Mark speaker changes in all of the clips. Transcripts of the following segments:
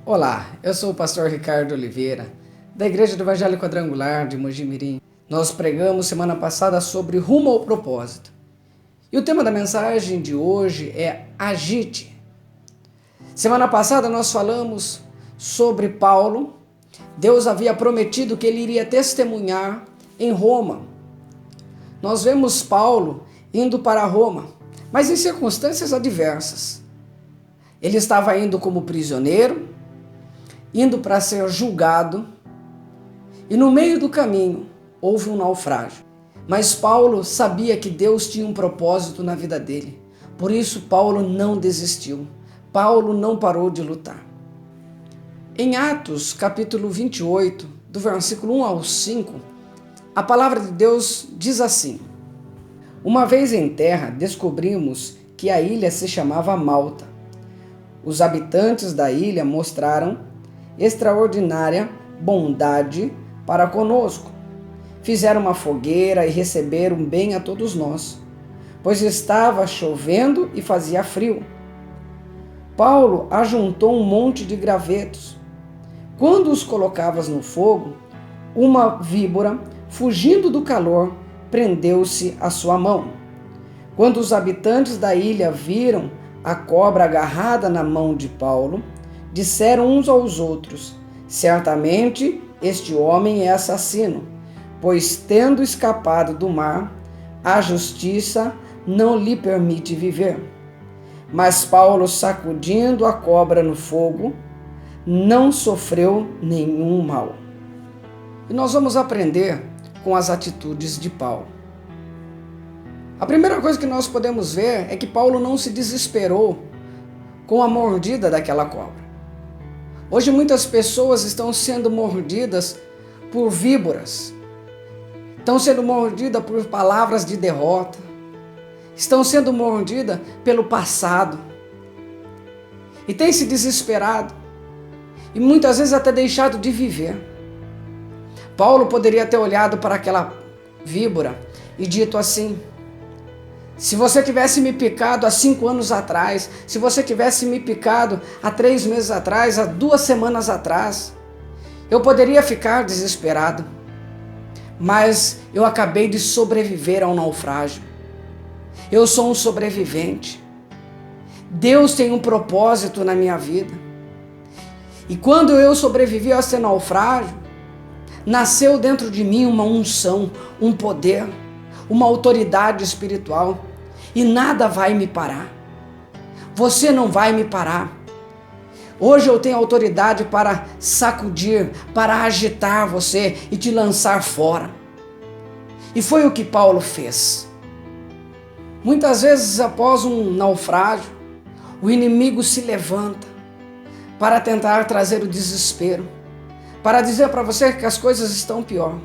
Speaker 1: Olá, eu sou o pastor Ricardo Oliveira, da Igreja do Evangelho Quadrangular de Mogi-mirim. Nós pregamos semana passada sobre rumo ao propósito. E o tema da mensagem de hoje é agite. Semana passada nós falamos sobre Paulo. Deus havia prometido que ele iria testemunhar em Roma. Nós vemos Paulo indo para Roma, mas em circunstâncias adversas. Ele estava indo como prisioneiro, indo para ser julgado, e no meio do caminho houve um naufrágio. Mas Paulo sabia que Deus tinha um propósito na vida dele. Por isso Paulo não desistiu. Paulo não parou de lutar. Em Atos, capítulo 28, do versículo 1 ao 5, a palavra de Deus diz assim: Uma vez em terra, descobrimos que a ilha se chamava Malta. Os habitantes da ilha mostraram extraordinária bondade para conosco. Fizeram uma fogueira e receberam bem a todos nós, pois estava chovendo e fazia frio. Paulo ajuntou um monte de gravetos. Quando os colocavas no fogo, uma víbora, fugindo do calor, prendeu-se à sua mão. Quando os habitantes da ilha viram a cobra agarrada na mão de Paulo, disseram uns aos outros: certamente este homem é assassino, pois tendo escapado do mar, a justiça não lhe permite viver. Mas Paulo, sacudindo a cobra no fogo, não sofreu nenhum mal. E nós vamos aprender com as atitudes de Paulo. A primeira coisa que nós podemos ver é que Paulo não se desesperou com a mordida daquela cobra. Hoje muitas pessoas estão sendo mordidas por víboras, estão sendo mordidas por palavras de derrota, estão sendo mordidas pelo passado e têm se desesperado e muitas vezes até deixado de viver. Paulo poderia ter olhado para aquela víbora e dito assim: se você tivesse me picado há 5 anos atrás, se você tivesse me picado há 3 meses atrás, há 2 semanas atrás, eu poderia ficar desesperado. Mas eu acabei de sobreviver a um naufrágio. Eu sou um sobrevivente. Deus tem um propósito na minha vida. E quando eu sobrevivi a esse naufrágio, nasceu dentro de mim uma unção, um poder, uma autoridade espiritual, e nada vai me parar. Você não vai me parar. Hoje eu tenho autoridade para sacudir, para agitar você e te lançar fora. E foi o que Paulo fez. Muitas vezes após um naufrágio, o inimigo se levanta para tentar trazer o desespero, para dizer para você que as coisas estão pior.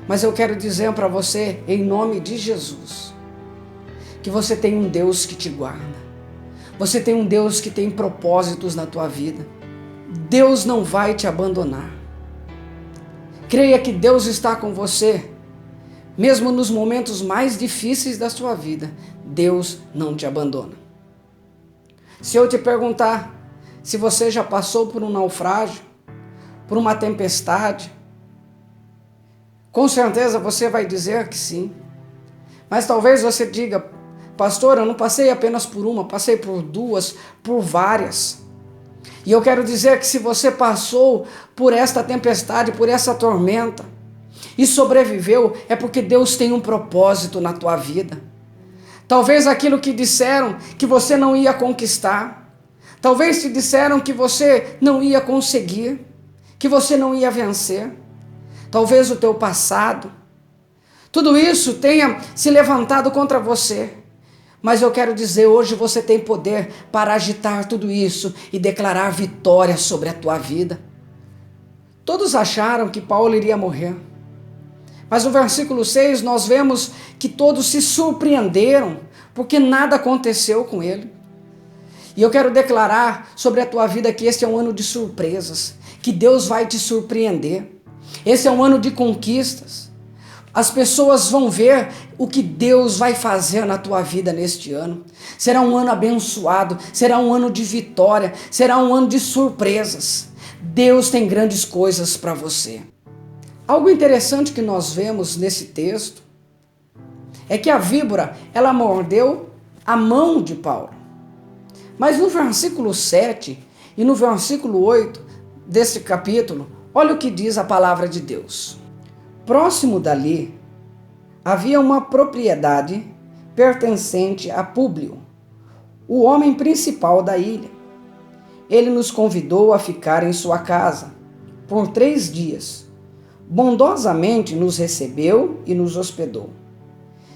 Speaker 1: Mas eu quero dizer para você, em nome de Jesus, que você tem um Deus que te guarda. Você tem um Deus que tem propósitos na tua vida. Deus não vai te abandonar. Creia que Deus está com você. Mesmo nos momentos mais difíceis da sua vida, Deus não te abandona. Se eu te perguntar se você já passou por um naufrágio, por uma tempestade, com certeza você vai dizer que sim. Mas talvez você diga: pastor, eu não passei apenas por uma, passei por 2, por várias. E eu quero dizer que se você passou por esta tempestade, por essa tormenta, e sobreviveu, é porque Deus tem um propósito na tua vida. Talvez aquilo que disseram que você não ia conquistar, talvez te disseram que você não ia conseguir, que você não ia vencer. Talvez o teu passado, tudo isso tenha se levantado contra você. Mas eu quero dizer, hoje você tem poder para agitar tudo isso e declarar vitória sobre a tua vida. Todos acharam que Paulo iria morrer. Mas no versículo 6 nós vemos que todos se surpreenderam, porque nada aconteceu com ele. E eu quero declarar sobre a tua vida que este é um ano de surpresas, que Deus vai te surpreender. Esse é um ano de conquistas. As pessoas vão ver o que Deus vai fazer na tua vida neste ano. Será um ano abençoado, será um ano de vitória, será um ano de surpresas. Deus tem grandes coisas para você. Algo interessante que nós vemos nesse texto é que a víbora, ela mordeu a mão de Paulo. Mas no versículo 7 e no versículo 8 deste capítulo, olha o que diz a palavra de Deus. Próximo dali, havia uma propriedade pertencente a Públio, o homem principal da ilha. Ele nos convidou a ficar em sua casa por 3 dias. Bondosamente nos recebeu e nos hospedou.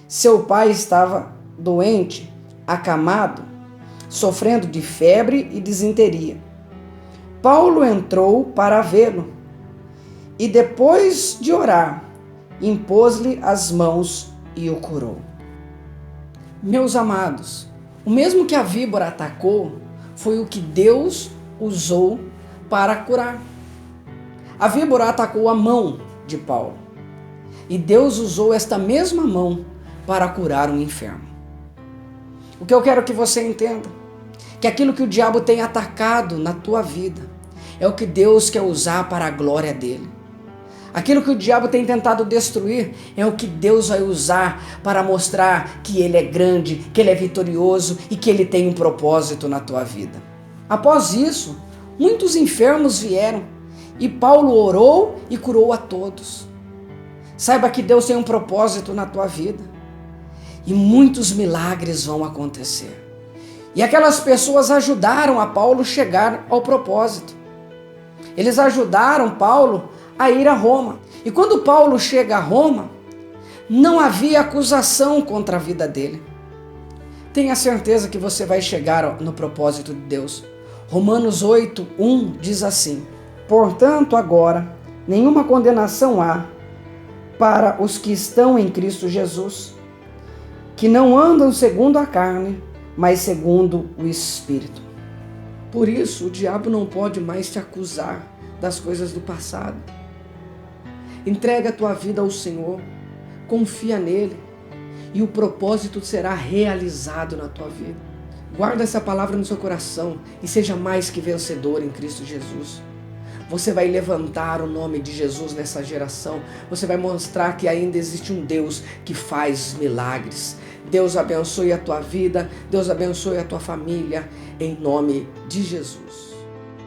Speaker 1: Seu pai estava doente, acamado, sofrendo de febre e disenteria. Paulo entrou para vê-lo e, depois de orar, impôs-lhe as mãos e o curou. Meus amados, o mesmo que a víbora atacou foi o que Deus usou para curar. A víbora atacou a mão de Paulo e Deus usou esta mesma mão para curar um enfermo. O que eu quero que você entenda, que aquilo que o diabo tem atacado na tua vida é o que Deus quer usar para a glória dele. Aquilo que o diabo tem tentado destruir é o que Deus vai usar para mostrar que ele é grande, que ele é vitorioso e que ele tem um propósito na tua vida. Após isso, muitos enfermos vieram e Paulo orou e curou a todos. Saiba que Deus tem um propósito na tua vida e muitos milagres vão acontecer. E aquelas pessoas ajudaram a Paulo chegar ao propósito. Eles ajudaram Paulo a ir a Roma. E quando Paulo chega a Roma, não havia acusação contra a vida dele. Tenha certeza que você vai chegar no propósito de Deus. Romanos 8:1 diz assim: portanto, agora, nenhuma condenação há para os que estão em Cristo Jesus, que não andam segundo a carne, mas segundo o Espírito. Por isso, o diabo não pode mais te acusar das coisas do passado. Entrega a tua vida ao Senhor, confia nele e o propósito será realizado na tua vida. Guarda essa palavra no seu coração e seja mais que vencedor em Cristo Jesus. Você vai levantar o nome de Jesus nessa geração. Você vai mostrar que ainda existe um Deus que faz milagres. Deus abençoe a tua vida, Deus abençoe a tua família, em nome de Jesus.